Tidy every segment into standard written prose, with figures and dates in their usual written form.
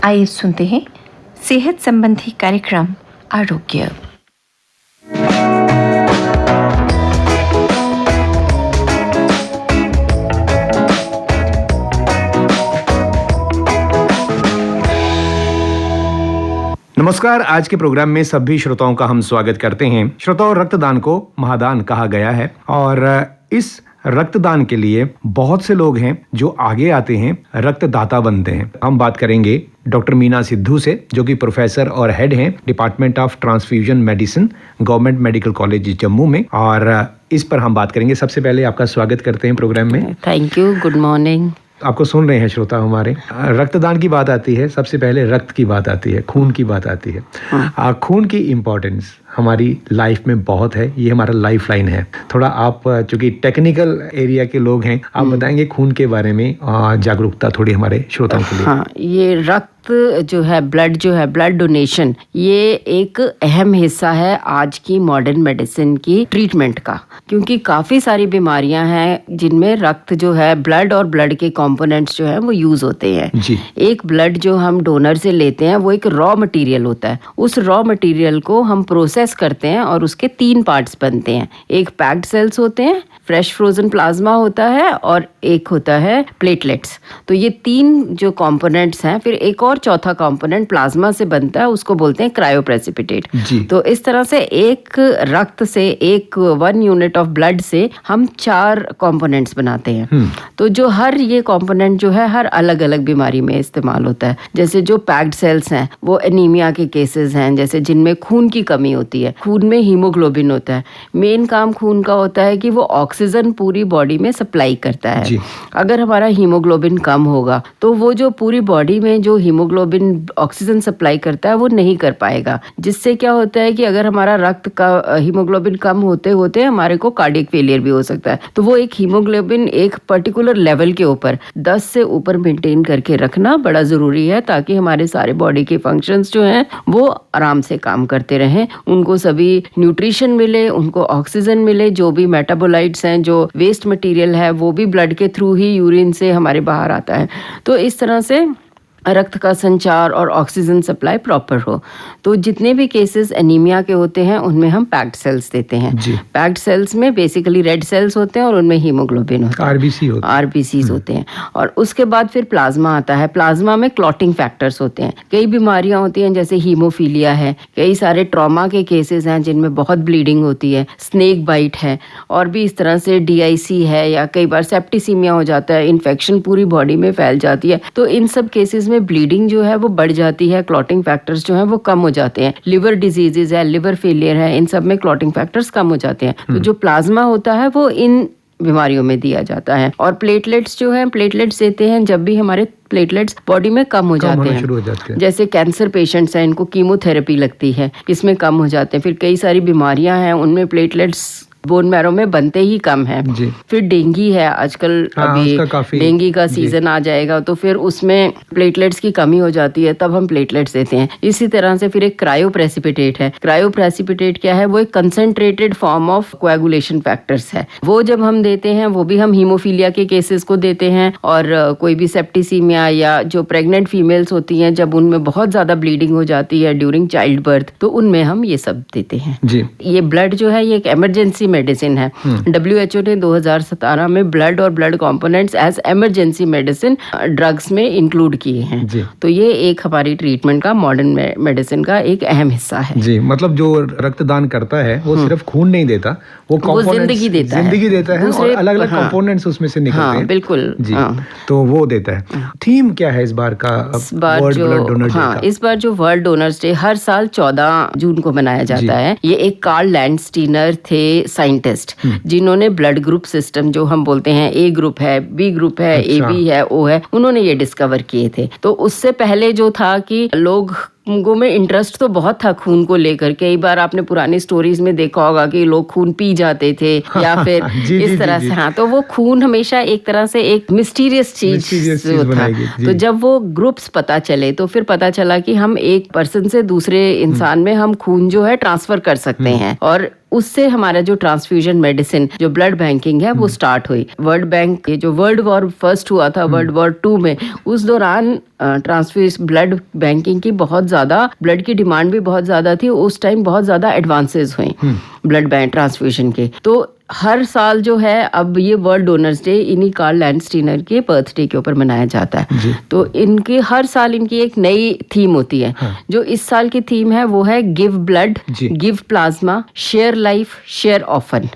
आइए सुनते हैं सेहत संबंधी कार्यक्रम आरोग्य। नमस्कार। आज के प्रोग्राम में सभी श्रोताओं का हम स्वागत करते हैं। श्रोताओं, रक्तदान को महादान कहा गया है और इस रक्तदान के लिए बहुत से लोग हैं जो आगे आते हैं, रक्तदाता बनते हैं। हम बात करेंगे डॉक्टर मीना सिद्धू से, जो कि प्रोफेसर और हेड हैं department of transfusion medicine, government medical college Jammu में, और इस पर हम बात करेंगे। सबसे पहले आपका स्वागत करते हैं प्रोग्राम में। Thank you. Good morning. आपको सुन रहे हैं श्रोता हमारे, रक्तदान की बात आती है, सबसे पहले रक्त की बात आती है, खून की बात आती है। खून की इम्पोर्टेंस हमारी लाइफ में बहुत है, ये हमारा लाइफ लाइन है। थोड़ा आप चूंकि टेक्निकल एरिया के लोग हैं, आप बताएंगे खून के बारे में जागरूकता थोड़ी हमारे श्रोताओं के लिए। हाँ, ये रक्त जो है, ब्लड डोनेशन, ये एक अहम हिस्सा है आज की मॉडर्न मेडिसिन की ट्रीटमेंट का, क्योंकि काफ़ी सारी बीमारियां हैं जिनमें रक्त जो है, ब्लड और ब्लड के कंपोनेंट्स जो है वो यूज़ होते हैं जी। एक ब्लड जो हम डोनर से लेते हैं वो एक रॉ मटेरियल होता है। उस रॉ मटेरियल को हम प्रोसेस करते हैं और उसके 3 पार्ट्स बनते हैं। एक पैक्ड सेल्स होते हैं, फ्रेश फ्रोजन प्लाज्मा होता है, और एक होता है प्लेटलेट्स। तो ये 3 जो कंपोनेंट्स हैं, फिर एक और चौथा कंपोनेंट प्लाज्मा से बनता है, उसको बोलते हैं क्रायोप्रेसिपिटेट। तो इस तरह से एक रक्त से, एक 1 यूनिट ऑफ ब्लड से हम 4 कंपोनेंट्स बनाते हैं। तो जो हर ये कंपोनेंट जो है हर अलग अलग बीमारी में इस्तेमाल होता है। जैसे जो पैक्ड सेल्स हैं वो एनीमिया के केसेस हैं, जैसे जिनमें खून की कमी होती है। खून में हीमोग्लोबिन होता है। मेन काम खून का होता है कि वो ऑक्सीजन पूरी बॉडी में सप्लाई करता है। अगर हमारा हीमोग्लोबिन कम होगा तो वो जो पूरी बॉडी में जो हीमोग्लोबिन ऑक्सीजन सप्लाई करता है वो नहीं कर पाएगा, जिससे क्या होता है कि अगर हमारा रक्त का हीमोग्लोबिन कम होते होते हमारे को कार्डियक फेलियर भी हो सकता है। तो वो एक हीमोग्लोबिन एक पर्टिकुलर लेवल के ऊपर 10 से ऊपर मेंटेन करके रखना बड़ा जरूरी है, ताकि हमारे सारे बॉडी के फंक्शंस जो हैं वो आराम से काम करते रहें, उनको सभी न्यूट्रिशन मिले, उनको ऑक्सीजन मिले, जो भी मेटाबोलाइट्स हैं, जो वेस्ट मटेरियल है वो भी ब्लड के थ्रू ही, यूरिन से हमारे बाहर आता है। तो इस तरह से रक्त का संचार और ऑक्सीजन सप्लाई प्रॉपर हो। तो जितने भी केसेस एनीमिया के होते हैं उनमें हम पैक्ड सेल्स देते हैं। पैक्ड सेल्स में बेसिकली रेड सेल्स होते हैं और उनमें हीमोग्लोबिन होता है, आरबीसीज होते हैं। और उसके बाद फिर प्लाज्मा आता है। प्लाज्मा में क्लॉटिंग फैक्टर्स होते हैं। कई बीमारियां होती हैं, जैसे हीमोफीलिया है, कई सारे ट्रॉमा के केसेस हैं जिनमें बहुत ब्लीडिंग होती है, स्नेक बाइट है, और भी इस तरह से DIC है, या कई बार सेप्टिसीमिया हो जाता है, इन्फेक्शन पूरी बॉडी में फैल जाती है। तो इन सब केसेस में ब्लीडिंग जो है वो बढ़ जाती है, क्लॉटिंग फैक्टर्स जो हैं वो कम हो जाते हैं। लिवर डिजीजेज है, लिवर फेलियर है, इन सब में क्लॉटिंग फैक्टर्स कम हो जाते हैं। तो जो प्लाज्मा होता है वो इन बीमारियों में दिया जाता है। और प्लेटलेट्स जो हैं, प्लेटलेट्स देते हैं जब भी हमारे प्लेटलेट्स बॉडी में कम हो जाते हैं। जैसे कैंसर पेशेंट्स हैं, इनको कीमोथेरेपी लगती है, इसमें कम हो जाते हैं। फिर कई सारी बीमारियां हैं, उनमें प्लेटलेट्स बोन मैरो में बनते ही कम है। फिर डेंगी है आजकल, अभी डेंगी का सीजन आ जाएगा, तो फिर उसमें प्लेटलेट्स की कमी हो जाती है, तब हम प्लेटलेट्स देते हैं। इसी तरह से फिर एक क्रायोप्रेसिपिटेट है। क्रायोप्रेसिपिटेट क्या है? वो एक concentrated form of coagulation factors है। वो जब हम देते हैं, वो भी हम हीमोफीलिया के केसेस को देते हैं, और कोई भी सेप्टिसीमिया या जो प्रेग्नेंट फीमेल्स होती हैं, जब उनमें बहुत ज्यादा ब्लीडिंग हो जाती है ड्यूरिंग चाइल्ड बर्थ, तो उनमें हम ये सब देते हैं। ये ब्लड जो है ये एक इमरजेंसी मेडिसिन है। WHO ने 2017 में ब्लड और blood components as emergency medicine drugs में इंक्लूड किए हैं। तो ये एक हमारी ट्रीटमेंट का, मॉडर्न मेडिसिन का एक अहम हिस्सा है जी। मतलब जो रक्तदान करता है वो सिर्फ खून नहीं देता, वो जिंदगी देता है और अलग अलग कंपोनेंट्स उसमें से निकलते हैं। बिल्कुल जी। तो वो देता है। थीम क्या है इस बार का? इस बार जो वर्ल्ड डोनर्स डे हर साल 14 जून को मनाया जाता है। ये एक कार्ल लैंडस्टीनर थे, साइंटिस्ट, जिन्होंने ब्लड ग्रुप सिस्टम, जो हम बोलते हैं A ग्रुप है, B ग्रुप है, AB है, O है, उन्होंने ये डिस्कवर किए थे। तो उससे पहले जो था कि लोगों में इंटरेस्ट तो बहुत था खून को लेकर। कई बार आपने पुरानी स्टोरीज में देखा होगा कि लोग खून पी जाते थे या फिर इस तरह से। हाँ, तो वो खून हमेशा एक तरह से एक मिस्टीरियस चीज था। तो जब वो ग्रुप्स पता चले तो फिर पता चला कि हम एक पर्सन से दूसरे इंसान में हम खून जो है ट्रांसफर कर सकते हैं, और उससे हमारा जो ट्रांसफ्यूजन मेडिसिन, जो ब्लड बैंकिंग है, वो स्टार्ट हुई। वर्ल्ड बैंक, ये जो वर्ल्ड वॉर फर्स्ट हुआ था, वर्ल्ड वॉर 2 में, उस दौरान ट्रांसफ्यूज ब्लड बैंकिंग की बहुत ज़्यादा, ब्लड की डिमांड भी बहुत ज़्यादा थी उस टाइम, बहुत ज़्यादा एडवांसेस हुए ब्लड बैंक ट्रांसफ्यूजन के। तो हर साल जो है अब ये वर्ल्ड डोनर्स डे इन्हीं कार्ल लैंडस्टीनर के बर्थडे के ऊपर मनाया जाता है। तो इनके हर साल इनकी एक नई थीम होती है। जो इस साल की थीम है वो है give blood, give plasma, share life, share often.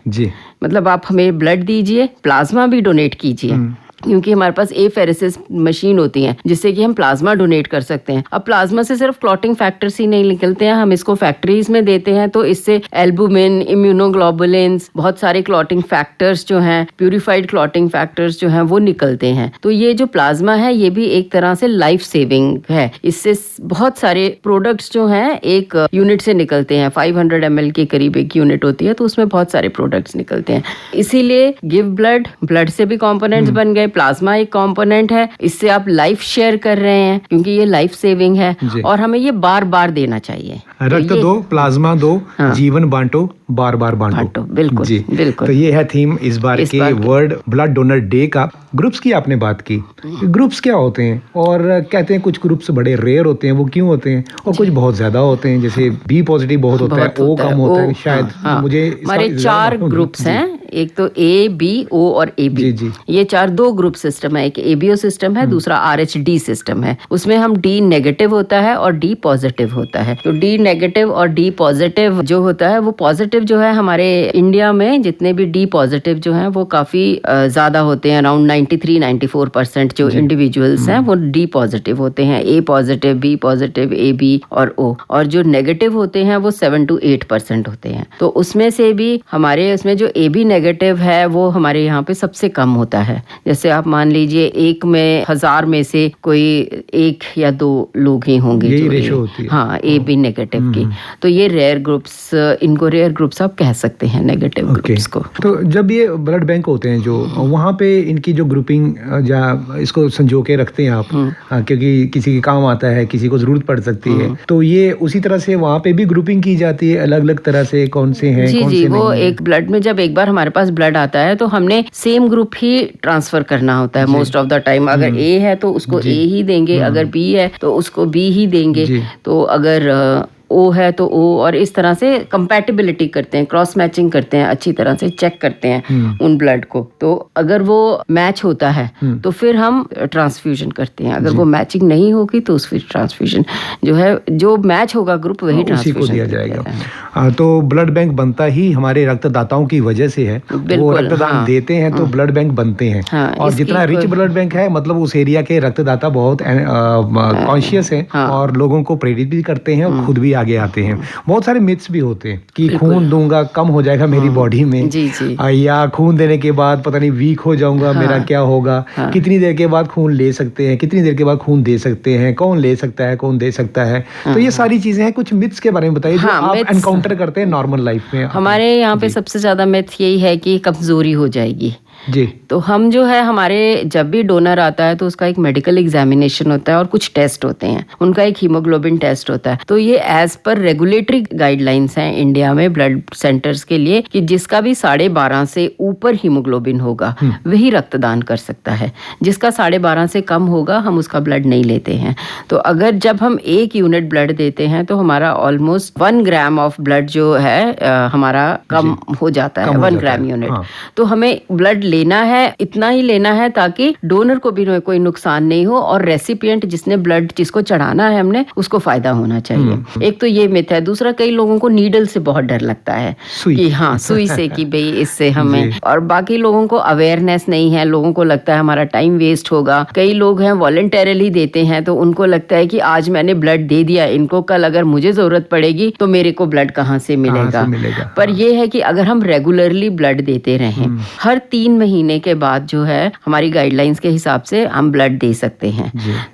मतलब आप हमें ब्लड दीजिए, प्लाज्मा भी डोनेट कीजिए, क्योंकि हमारे पास एफेरेसिस मशीन होती है जिससे कि हम प्लाज्मा डोनेट कर सकते हैं। अब प्लाज्मा से सिर्फ क्लॉटिंग फैक्टर्स ही नहीं निकलते हैं, हम इसको फैक्ट्रीज में देते हैं तो इससे एल्बुमिन, इम्यूनोग्लोबुलिन्स, बहुत सारे क्लॉटिंग फैक्टर्स जो हैं, प्यूरिफाइड क्लॉटिंग फैक्टर्स जो हैं वो निकलते हैं। तो ये जो प्लाज्मा है ये भी एक तरह से लाइफ सेविंग है। इससे बहुत सारे प्रोडक्ट्स जो हैं एक यूनिट से निकलते हैं, 500 ml के करीब एक यूनिट होती है, तो उसमें बहुत सारे प्रोडक्ट्स निकलते हैं। इसीलिए गिव ब्लड, ब्लड से भी कॉम्पोनेंट्स बन गए, प्लाज्मा एक कंपोनेंट है, इससे आप लाइफ शेयर कर रहे हैं क्योंकि ये लाइफ सेविंग है और हमें ये बार बार देना चाहिए। रक्त दो, प्लाज्मा दो, जीवन बांटो, बार बार बांटो। बिल्कुल जी, बिल्कुल। तो ये है थीम इस बार के वर्ल्ड ब्लड डोनर डे का। ग्रुप्स की आपने बात की, ग्रुप्स क्या होते हैं? और कहते हैं कुछ ग्रुप्स बड़े रेयर होते हैं, वो क्यों होते हैं? और कुछ बहुत ज्यादा होते हैं, जैसे बी पॉजिटिव बहुत होता है, ओ कम होता है शायद। मुझे हमारे 4 ग्रुप्स हैं, एक तो ए, बी, ओ और ए बी। ये 4 2 ग्रुप सिस्टम है। एक एबीओ सिस्टम है, दूसरा आरएचडी सिस्टम है। उसमें हम डी नेगेटिव होता है और डी पॉजिटिव होता है। तो डी नेगेटिव और डी पॉजिटिव जो होता है, वो पॉजिटिव जो है हमारे इंडिया में जितने भी डी पॉजिटिव जो हैं वो काफी ज्यादा होते हैं, अराउंड 93-94% जो इंडिविजुअल्स हैं वो डी पॉजिटिव होते हैं। A positive, B positive, A B और ओ। और जो नेगेटिव होते हैं वो 7 to 8% होते हैं। तो उसमें से भी हमारे उसमें जो ए बी नेगेटिव है वो हमारे यहाँ पे सबसे कम होता है। जैसे आप मान लीजिए 1 में 1000 में से कोई 1 या 2 लोग ही होंगे जो रेशो होती है। हाँ, ए बी नेगेटिव की। तो ये रेयर ग्रुप्स, इनको रेयर ग्रुप्स आप कह सकते हैं, नेगेटिव ग्रुप्स को। तो जब ये ब्लड बैंक होते हैं जो, वहाँ पे इनकी जो ग्रुपिंग या इसको संजो के रखते हैं आप, क्योंकि किसी के काम आता है, किसी को जरूरत पड़ सकती है, तो ये उसी तरह से वहाँ पे भी ग्रुपिंग की जाती है अलग अलग तरह से, कौन से हैं जी कौन जी से वो नहीं एक ब्लड में जब एक बार हमारे पास ब्लड आता है तो हमने सेम ग्रुप ही ट्रांसफर करना होता है मोस्ट ऑफ द टाइम। अगर ए है तो उसको ए ही देंगे, अगर बी है तो उसको बी ही देंगे, तो अगर ओ है तो ओ, और इस तरह से कंपैटिबिलिटी करते हैं, क्रॉस मैचिंग करते हैं, अच्छी तरह से चेक करते हैं उन ब्लड को। तो अगर वो मैच होता है तो फिर हम ट्रांसफ्यूजन करते हैं, अगर वो मैचिंग नहीं होगी तो उस फिर ट्रांसफ्यूजन जो है, जो मैच होगा ग्रुप वही ट्रांसफ्यूजन दिया जाएगा। तो ब्लड बैंक बनता ही हमारे रक्तदाताओं की वजह से है। वो रक्तदान देते हैं तो ब्लड बैंक बनते हैं। और जितना रिच ब्लड बैंक है, मतलब उस एरिया के रक्तदाता बहुत कॉन्शियस है और लोगों को प्रेरित भी करते हैं और खुद भी आगे आते हैं। बहुत सारे मिथ्स भी होते हैं कि खून दूंगा कम हो जाएगा मेरी बॉडी में, या खून देने के बाद पता नहीं वीक हो जाऊंगा, मेरा क्या होगा, कितनी देर के बाद खून ले सकते हैं, कितनी देर के बाद खून दे सकते हैं, कौन ले सकता है, कौन दे सकता है। तो ये सारी चीजें हैं। कुछ मिथ्स के बारे में बताइए जो आप एनकाउंटर करते हैं नॉर्मल लाइफ में। हमारे यहाँ पे सबसे ज्यादा मिथ यही है कि कमजोरी हो जाएगी जी। तो हम जो है, हमारे जब भी डोनर आता है तो उसका एक मेडिकल एग्जामिनेशन होता है और कुछ टेस्ट होते हैं, उनका एक हीमोग्लोबिन टेस्ट होता है। तो ये एज पर रेगुलेटरी गाइडलाइंस हैं इंडिया में ब्लड सेंटर्स के लिए कि जिसका भी 12.5 से ऊपर हीमोग्लोबिन होगा वही रक्तदान कर सकता है। जिसका 12.5 से कम होगा हम उसका ब्लड नहीं लेते हैं। तो अगर जब हम 1 यूनिट ब्लड देते हैं तो हमारा ऑलमोस्ट 1 ग्राम ऑफ ब्लड जो है हमारा कम हो जाता है, 1 ग्राम यूनिट। तो हमें ब्लड लेना है, इतना ही लेना है ताकि डोनर को भी कोई नुकसान नहीं हो और रेसिपिएंट जिसने ब्लड जिसको चढ़ाना है हमने उसको फायदा होना चाहिए। एक तो ये मिथ है। दूसरा, कई लोगों को नीडल से बहुत डर लगता है कि हाँ सुई से कि भाई इससे हमें, और बाकी लोगों को अवेयरनेस नहीं है, लोगों को लगता है हमारा टाइम वेस्ट होगा। कई लोग हैं वॉलंटरली देते हैं तो उनको लगता है कि आज मैंने ब्लड दे दिया, इनको कल अगर मुझे जरूरत पड़ेगी तो मेरे को ब्लड कहाँ से मिलेगा। पर यह है कि अगर हम रेगुलरली ब्लड देते रहें, हर 3 महीने के बाद जो है हमारी गाइडलाइंस के हिसाब से हम ब्लड दे सकते हैं।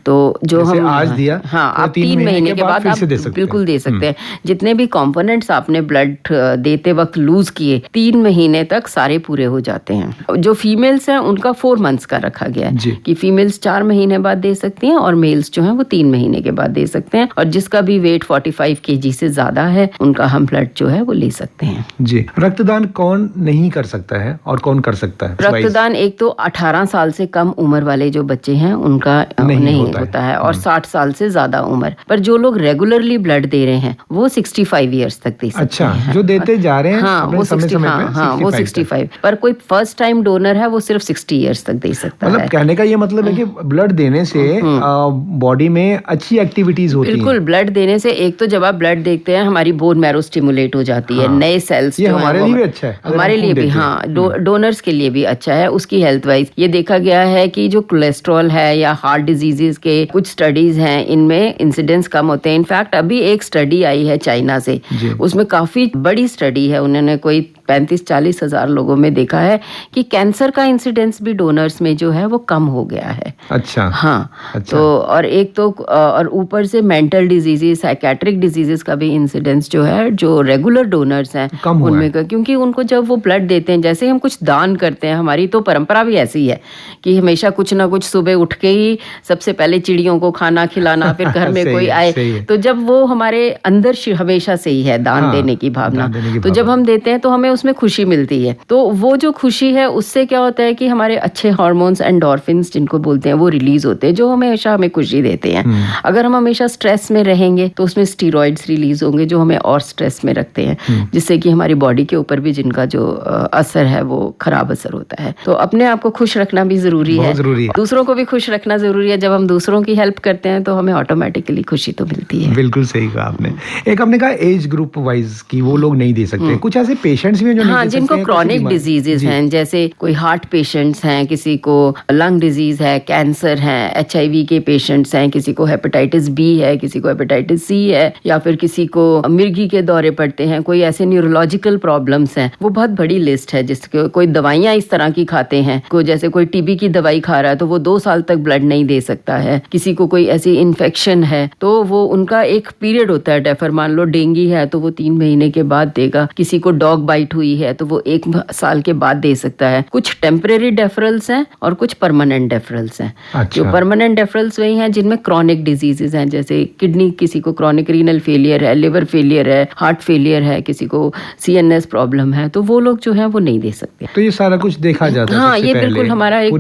तो जो हम आज दिया, हाँ आप 3 महीने के बाद आप बिल्कुल दे सकते हैं। जितने भी कंपोनेंट्स आपने ब्लड देते वक्त लूज किए 3 महीने तक सारे पूरे हो जाते हैं। जो फीमेल्स हैं उनका 4 मंथ्स का रखा गया है कि फीमेल्स 4 महीने बाद दे सकती हैं और मेल्स जो है वो 3 महीने के बाद दे सकते हैं। और जिसका भी वेट 45 kg से ज्यादा है उनका हम ब्लड जो है वो ले सकते हैं। जी। रक्तदान कौन नहीं कर सकता है और कौन कर सकता है? रक्तदान एक तो 18 साल से कम उम्र वाले जो बच्चे हैं उनका नहीं होता है और 60 साल से ज्यादा उम्र, पर जो लोग रेगुलरली ब्लड दे रहे हैं वो 65 ईयर्स तक दे सकते हैं। जो देते जा रहे हैं हाँ वो 65, पर कोई फर्स्ट टाइम डोनर है वो सिर्फ 60 ईयर्स तक दे सकता है। मतलब कहने का ये मतलब है कि ब्लड देने से बॉडी में अच्छी एक्टिविटीज होती है। बिल्कुल, ब्लड देने से एक तो जब आप ब्लड देखते हैं हमारी बोन मैरो स्टिमुलेट हो जाती है, नए सेल्स ये हमारे लिए भी अच्छा है, हमारे लिए भी, हाँ डोनर्स के लिए भी अच्छा है। उसकी हेल्थ वाइज ये देखा गया है कि जो कोलेस्ट्रॉल है या हार्ट डिजीजेस के कुछ स्टडीज हैं इनमें इंसिडेंस कम होते हैं। इनफैक्ट अभी एक स्टडी आई है चाइना से, उसमें काफी बड़ी स्टडी है, उन्होंने कोई 35-40 हजार लोगों में देखा है कि कैंसर का इंसिडेंस भी डोनर्स में जो है वो कम हो गया है। अच्छा। हाँ अच्छा। तो और एक तो और ऊपर से मेंटल डिजीजेस, साइकेट्रिक डिजीजेस का भी इंसिडेंस जो है जो रेगुलर डोनर्स हैं उनमें, क्योंकि उनको जब वो ब्लड देते हैं, जैसे हम कुछ दान करते हैं, हमारी तो परंपरा भी ऐसी है कि हमेशा कुछ ना कुछ सुबह उठ के ही सबसे पहले चिड़ियों को खाना खिलाना, फिर घर में कोई आए, तो जब वो हमारे अंदर हमेशा से ही है दान देने की भावना, तो जब हम देते हैं तो हमें उसमें खुशी मिलती है। तो वो जो खुशी है उससे क्या होता है कि हमारे अच्छे हार्मोन्स एंडोर्फिन्स जिनको बोलते हैं वो रिलीज होते हैं, जो हमेशा हमें खुशी देते हैं। अगर हम हमेशा स्ट्रेस में रहेंगे तो उसमें स्टीरॉइड्स रिलीज होंगे जो हमें और स्ट्रेस में रखते हैं, जिससे कि हमारी बॉडी के ऊपर भी जिनका जो असर है वो खराब असर होता है। तो अपने आप को खुश रखना भी जरूरी है, दूसरों को भी खुश रखना जरूरी है। जब हम दूसरों की हेल्प करते हैं तो हमें ऑटोमेटिकली खुशी तो मिलती है। बिल्कुल सही कहा आपने। एक आपने कहा एज ग्रुप वाइज की वो लोग नहीं दे सकते, कुछ ऐसे पेशेंट्स भी हैं जो नहीं दे सकते, जिनको क्रॉनिक डिजीजेस हैं, जैसे कोई हार्ट पेशेंट्स हैं, किसी को लंग डिजीज है, कैंसर है, HIV के पेशेंट्स हैं, किसी को हेपेटाइटिस B है, किसी को हेपेटाइटिस C है, या फिर किसी को मिर्गी के दौरे पड़ते हैं, कोई ऐसे न्यूरोलॉजिकल प्रॉब्लम्स हैं। वो बहुत बड़ी लिस्ट है, जिसके कोई दवाइयाँ इस तरह की खाते हैं, कोई जैसे कोई TB की दवाई खा रहा है तो वो 2 साल तक ब्लड नहीं दे सकता है। किसी को कोई ऐसी इन्फेक्शन है तो वो उनका एक पीरियड होता है डेफर, मान लो डेंगू है तो वो 3 महीने के बाद देगा, किसी को डॉग बाइट हुई है तो वो 1 साल के बाद दे सकता है। कुछ टेम्परेरी डेफरल्स हैं और कुछ परमानेंट डेफरल्स हैं। अच्छा। जो परमानेंट डेफरल्स वही हैं जिनमें क्रॉनिक डिजीजेस हैं, जैसे किडनी, किसी को क्रॉनिक रीनल फेलियर है, लिवर फेलियर है, हार्ट फेलियर है, किसी को CNS प्रॉब्लम है, तो वो लोग जो है वो नहीं दे सकते। तो ये सारा कुछ देखा जाता है। हाँ, ये बिल्कुल हमारा एक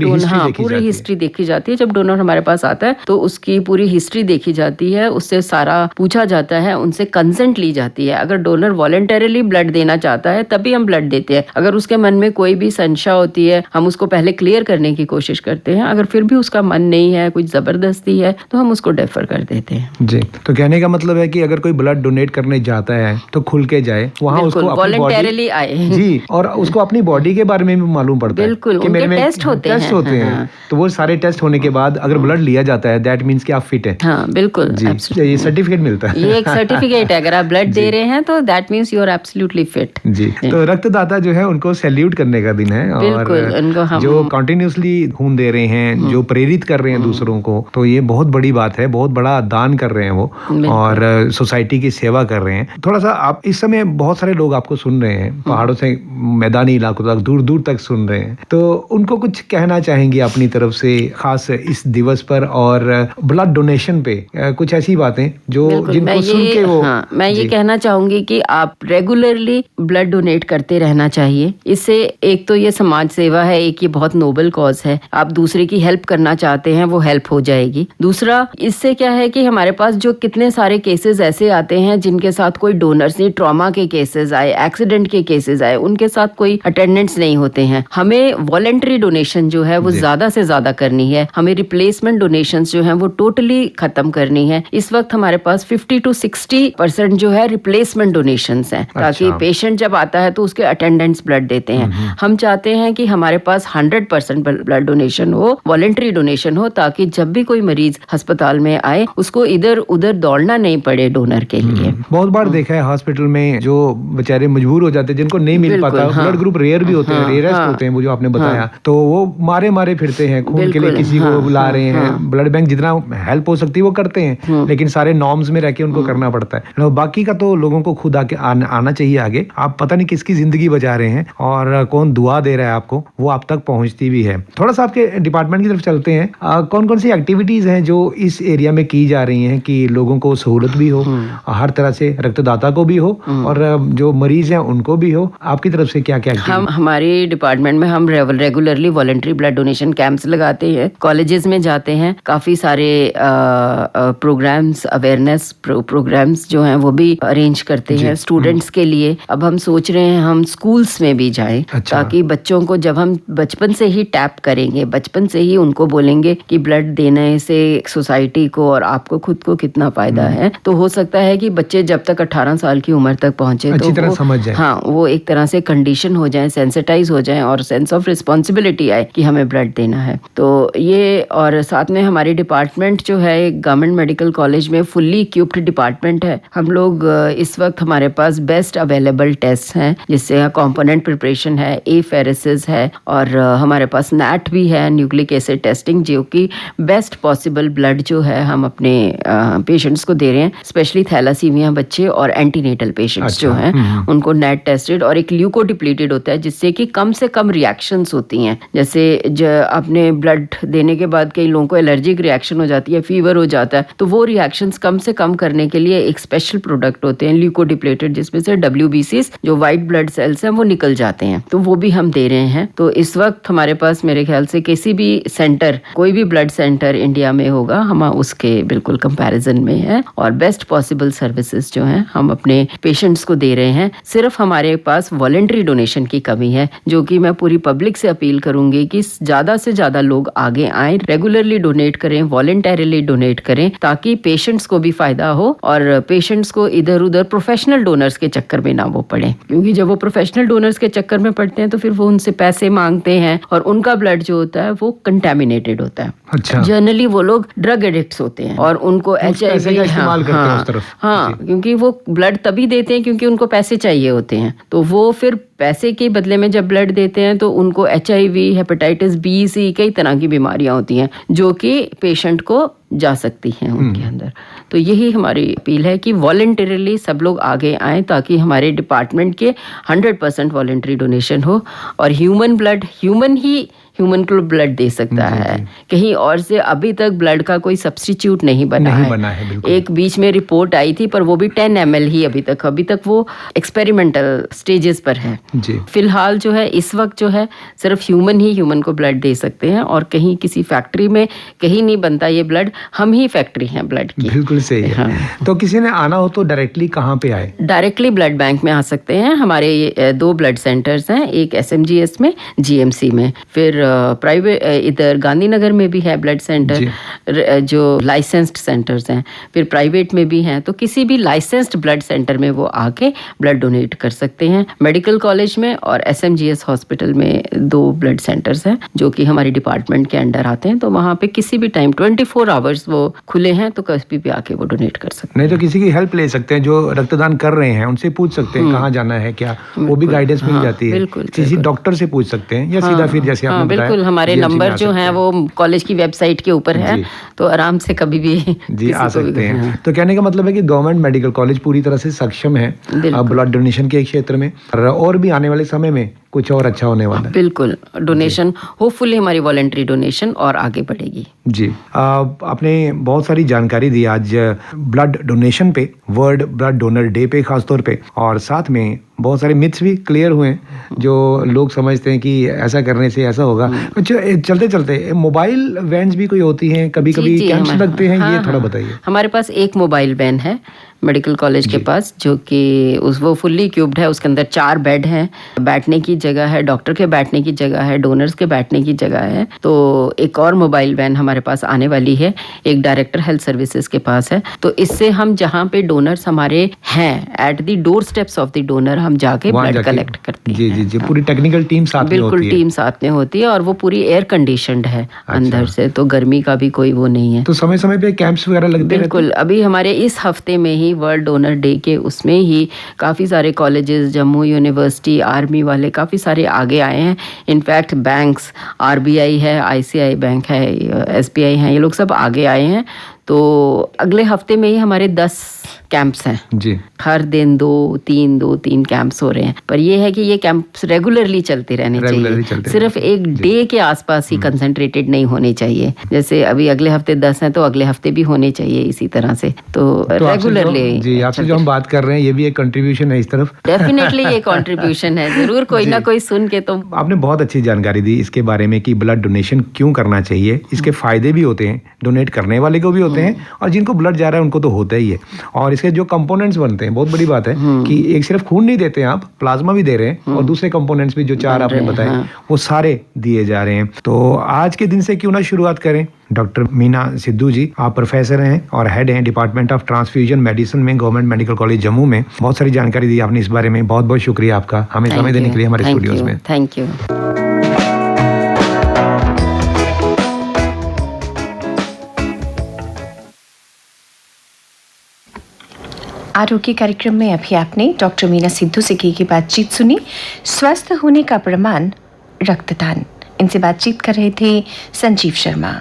पूरी हिस्ट्री देखी जाती है। जब डोनर हमारे पास आता है तो उसकी पूरी हिस्ट्री देखी जाती है, उससे सारा पूछा जाता है, उनसे कंसेंट ली जाती है। अगर डोनर वॉलंटरीली ब्लड देना चाहता है तभी हम ब्लड देते हैं। अगर उसके मन में कोई भी संशय होती है हम उसको पहले क्लियर करने की कोशिश करते हैं। अगर फिर भी उसका मन नहीं है, कुछ जबरदस्ती है, तो हम उसको डेफर कर देते हैं। जी, तो कहने का मतलब है कि अगर कोई ब्लड डोनेट करने जाता है तो खुल के जाए, वहाँ उसको वॉलंटरीली आए जी, और उसको अपनी बॉडी के बारे में भी मालूम पड़ता है। बिल्कुल, उनके टेस्ट होते हैं। तो वो सारे टेस्ट होने के बाद अगर ब्लड लिया जाता है दैट मीन्स कि आप फिट है। हाँ बिल्कुल, ये सर्टिफिकेट मिलता है। ये एक सर्टिफिकेट है, अगर आप ब्लड दे रहे हैं तो that means you are absolutely fit. जी, तो रक्तदाता जो है उनको सैल्यूट करने का दिन है, और जो कंटिन्यूसली खून दे रहे हैं, जो प्रेरित कर रहे हैं दूसरों को, तो ये बहुत बड़ी बात है, बहुत बड़ा दान कर रहे हैं वो, और सोसाइटी की सेवा कर रहे हैं। थोड़ा सा आप इस समय बहुत सारे लोग आपको सुन रहे हैं, पहाड़ों से मैदानी इलाकों तक, दूर दूर तक सुन रहे हैं, तो उनको कुछ कहना चाहेंगे अपनी तरफ से, खास इस दिवस पर और ब्लड डोनेशन पे कुछ ऐसी बातें जो जिनको सुन के वो मैं ये कहना चाहूंगी कि आप रेगुलरली ब्लड डोनेट करते रहना चाहिए। इससे एक तो ये समाज सेवा है, एक ये बहुत नोबल कॉज है, आप दूसरे की हेल्प करना चाहते हैं वो हेल्प हो जाएगी। दूसरा, इससे क्या है कि हमारे पास जो कितने सारे केसेस ऐसे आते हैं जिनके साथ कोई डोनर्स नहीं, ट्रॉमा के केसेस आए, एक्सीडेंट के केसेस आए, उनके साथ कोई अटेंडेंट्स नहीं होते हैं। हमें वॉलंटरी डोनेशन जो है वो ज्यादा से ज्यादा करनी है, हमें रिप्लेसमेंट डोनेशन जो है वो टोटली खत्म करनी है। इस वक्त हमारे पास 50 to 60% जो है रिप्लेसमेंट डोनेशन है, ताकि पेशेंट जब आता है तो उसके अटेंडेंट्स ब्लड देते हैं। हम चाहते हैं कि हमारे पास 100% ब्लड डोनेशन हो, वॉलंटरी डोनेशन हो, ताकि जब भी कोई मरीज अस्पताल में आए उसको इधर उधर दौड़ना नहीं पड़े डोनर के लिए। बहुत बार देखा है हॉस्पिटल में जो बेचारे मजबूर हो जाते हैं, जिनको नहीं मिल पाता, ब्लड ग्रुप रेयर भी होते हैं, रेयरेस्ट होते हैं वो जो आपने बताया, तो वो मारे मारे फिरते हैं खून के लिए, किसी को बुला रहे हैं, ब्लड बैंक जितना हेल्प हो सकती है वो करते हैं, लेकिन सारे नॉर्म्स में रह के उनको करना पड़ता है। बाकी का तो लोगों को खुद आके आना चाहिए आगे। आप पता नहीं किस किसकी जिंदगी बचा रहे हैं और कौन दुआ दे रहा है आपको, वो आप तक पहुंचती भी है। थोड़ा सा आपके डिपार्टमेंट की तरफ चलते हैं। कौन कौन सी एक्टिविटीज हैं जो इस एरिया में की जा रही हैं कि लोगों को सहूलत भी हो, हर तरह से रक्तदाता को भी हो और जो मरीज हैं उनको भी हो, आपकी तरफ से क्या क्या? हम हमारे डिपार्टमेंट में हम regularly voluntary blood donation camps लगाते हैं, कॉलेजेस में जाते हैं, काफी सारे प्रोग्राम्स, अवेयरनेस प्रोग्राम्स जो हैं वो भी अरेंज करते हैं स्टूडेंट्स के लिए। अब हम सोच रहे हैं हम स्कूल्स में भी जाएं, ताकि बच्चों को जब हम बचपन से ही टैप करेंगे, बचपन से ही उनको बोलेंगे कि ब्लड देने से सोसाइटी को और आपको खुद को कितना फायदा है, तो हो सकता है कि बच्चे जब तक 18 साल की उम्र तक पहुंचे तो वो समझ जाए, हाँ, वो एक तरह से कंडीशन हो जाए, सेंसिटाइज हो जाए और सेंस ऑफ रिस्पॉन्सिबिलिटी आए कि हमें ब्लड देना है। तो ये, और साथ में हमारी डिपार्टमेंट जो है गवर्नमेंट मेडिकल कॉलेज में फुल्ली इक्विप्ड डिपार्टमेंट है। हम लोग इस वक्त हमारे पास बेस्ट अवेलेबल टेस्ट हैं, जिससे कंपोनेंट प्रिपरेशन है, एफेरेसिस है और हमारे पास नैट भी है, न्यूक्लिक एसिड टेस्टिंग, जो कि बेस्ट पॉसिबल ब्लड जो है हम अपने पेशेंट्स को दे रहे हैं, स्पेशली थैलासीमिया बच्चे और एंटीनेटल पेशेंट्स जो हैं उनको नेट टेस्टेड और एक ल्यूकोडिप्लीटेड होता है, जिससे कि कम से कम रिएक्शंस होती हैं। जैसे अपने ब्लड देने के बाद कई लोगों को एलर्जिक रिएक्शन हो जाती है, फीवर हो जाता है, तो वो रिएक्शंस कम से कम करने के लिए एक स्पेशल प्रोडक्ट होते हैं ल्यूकोडिप्लेटेड, जिसमें से WBCs जो वाइट ब्लड सेल्स हैं वो निकल जाते हैं, तो वो भी हम दे रहे हैं। तो इस वक्त हमारे पास मेरे ख्याल से किसी भी सेंटर, कोई भी ब्लड सेंटर इंडिया में होगा, हम उसके बिल्कुल कंपैरिजन में है और बेस्ट पॉसिबल सर्विसेज जो हैं हम अपने पेशेंट्स को दे रहे हैं। सिर्फ हमारे पास वॉलंटरी डोनेशन की कमी है, जो कि मैं पूरी पब्लिक से अपील करूंगी कि ज्यादा से ज्यादा लोग आगे आएं, रेगुलरली डोनेट करें, वॉलंटरीली डोनेट करें, ताकि पेशेंट्स को भी फायदा हो और पेशेंट्स को इधर उधर प्रोफेशनल डोनर्स के चक्कर में ना वो पड़े, क्योंकि जब वो प्रोफेशनल डोनर्स के चक्कर में पड़ते हैं तो फिर वो उनसे पैसे मांगते हैं और उनका ब्लड जो होता है वो कंटेमिनेटेड होता है। अच्छा। जनरली वो लोग ड्रग एडिक्ट्स होते हैं और उनको HIV हाँ, क्योंकि वो ब्लड तभी देते हैं क्योंकि उनको पैसे चाहिए होते हैं, तो वो फिर पैसे के बदले में जब ब्लड देते हैं तो उनको HIV, हेपेटाइटिस B, C, कई तरह की बीमारियां होती हैं जो कि पेशेंट को जा सकती हैं उनके अंदर। तो यही हमारी अपील है कि वॉलंटरीली सब लोग आगे आएं, ताकि हमारे डिपार्टमेंट के 100% वॉलंटरी डोनेशन हो और ह्यूमन ब्लड ह्यूमन को ब्लड दे सकता है। कहीं और से अभी तक ब्लड का कोई सब्स्टिट्यूट नहीं बना है। एक बीच में रिपोर्ट आई थी, पर वो भी 10 ml ही अभी तक वो एक्सपेरिमेंटल स्टेजेस पर है। फिलहाल जो है इस वक्त जो है सिर्फ ह्यूमन को ब्लड दे सकते हैं और कहीं किसी फैक्ट्री में कहीं नहीं बनता ये ब्लड, हम ही फैक्ट्री हैं ब्लड की। बिल्कुल सही है। हाँ। तो किसी ने आना हो तो डायरेक्टली कहाँ पे आए? डायरेक्टली ब्लड बैंक में आ सकते हैं। हमारे 2 ब्लड सेंटर्स हैं, एक SMGS में, GMC में, फिर प्राइवेट इधर गांधीनगर में भी है ब्लड सेंटर जो लाइसेंस्ड सेंटर्स हैं, फिर प्राइवेट में भी हैं। तो किसी भी लाइसेंस्ड ब्लड सेंटर में वो आके ब्लड डोनेट कर सकते हैं। मेडिकल कॉलेज में और SMGS हॉस्पिटल में 2 ब्लड सेंटर्स हैं जो कि हमारी डिपार्टमेंट के अंडर आते हैं, तो वहाँ पे किसी भी टाइम 24 आवर्स वो खुले हैं, तो कभी भी आके वो डोनेट कर सकते हैं। नहीं तो किसी की हेल्प ले सकते हैं, जो रक्तदान कर रहे हैं उनसे पूछ सकते हैं कहाँ जाना है, क्या वो भी गाइडेंस मिल जाती है। किसी डॉक्टर से पूछ सकते हैं या सीधा फिर जैसे आपने बताया, बिल्कुल हमारे नंबर जो हैं वो कॉलेज की वेबसाइट के ऊपर है, तो आराम से कभी भी आ सकते हैं। तो कहने का मतलब है कि गवर्नमेंट मेडिकल कॉलेज पूरी तरह से सक्षम है ब्लड डोनेशन के क्षेत्र में, और भी आने वाले समय में कुछ और अच्छा होने वाला है। बिल्कुल, डोनेशन होपफुली हमारी वॉलंटरी डोनेशन और आगे बढ़ेगी। जी, आपने बहुत सारी जानकारी दी आज ब्लड डोनेशन पे, वर्ल्ड ब्लड डोनर डे पे खासतौर पे, और साथ में बहुत सारे मिथ्स भी क्लियर हुए जो लोग समझते हैं कि ऐसा करने से ऐसा होगा। चलते चलते मोबाइल वैन्स भी कोई होती हैं, कभी कभी कैंप्स लगते हैं, ये थोड़ा बताइए। हमारे पास एक मोबाइल वैन है मेडिकल कॉलेज के पास, जो कि वो फुल्ली इक्विप्ड है। उसके अंदर 4 बेड हैं, बैठने की जगह है, डॉक्टर के बैठने की जगह है, डोनर्स के बैठने की जगह है। तो एक और मोबाइल वैन हमारे पास आने वाली है, एक डायरेक्टर हेल्थ सर्विसेज के पास है। तो इससे हम जहाँ पे डोनर्स हमारे हैं, at the door steps of the donor, हम जाके ब्लड कलेक्ट करते हैं। जी, पूरी टेक्निकल टीम साथ में होती है। बिल्कुल, टीम साथ में होती है और वो पूरी एयर कंडीशनड है अंदर से, तो गर्मी का भी कोई वो नहीं है। तो समय समय पे कैंप्स वगैरह लगते हैं? बिल्कुल, अभी हमारे इस हफ्ते में ही वर्ल्ड डोनर डे के उसमें ही काफ़ी सारे कॉलेजेस, जम्मू यूनिवर्सिटी, आर्मी वाले काफ़ी सारे आगे आए हैं। इनफैक्ट बैंक्स, RBI है, ICI बैंक है, SBI है, ये लोग सब आगे आए हैं। तो अगले हफ्ते में ही हमारे 10 कैंप्स हैं जी। हर दिन 2-3 कैंप्स हो रहे हैं, पर ये है कि ये कैंप्स रेगुलरली चलते रहने चाहिए, सिर्फ एक डे के आसपास ही कंसंट्रेटेड नहीं होने चाहिए। जैसे अभी अगले हफ्ते 10 हैं तो अगले हफ्ते भी होने चाहिए इसी तरह से, तो रेगुलरली। जी, आपसे जो हम बात कर रहे हैं ये भी एक कंट्रीब्यूशन है इस तरफ। डेफिनेटली ये कंट्रीब्यूशन है, जरूर कोई ना कोई सुन के। तो आपने बहुत अच्छी जानकारी दी इसके बारे में कि ब्लड डोनेशन क्यों करना चाहिए, इसके फायदे भी होते हैं, डोनेट करने वाले को भी होते हैं और जिनको ब्लड जा रहा है उनको तो होता ही है। और इसके जो कंपोनेंट्स बनते हैं, बहुत बड़ी बात है कि एक सिर्फ खून नहीं देते हैं आप, प्लाज्मा भी दे रहे हैं और दूसरे कंपोनेंट्स भी जो 4 आपने बताए वो सारे दिए जा रहे हैं। तो आज के दिन से क्यों ना शुरुआत करें। डॉक्टर मीना सिद्धू जी, आप प्रोफेसर हैं और हेड हैं डिपार्टमेंट ऑफ ट्रांसफ्यूजन मेडिसिन में गवर्नमेंट मेडिकल कॉलेज जम्मू में। बहुत सारी जानकारी दी आपने इस बारे में, बहुत बहुत शुक्रिया आपका हमें समय देने के लिए हमारे स्टूडियोज में। Thank you. आरोग्य कार्यक्रम में अभी आपने डॉक्टर मीना सिद्धू से की बातचीत सुनी। स्वस्थ होने का प्रमाण रक्तदान, इनसे बातचीत कर रहे थे संजीव शर्मा।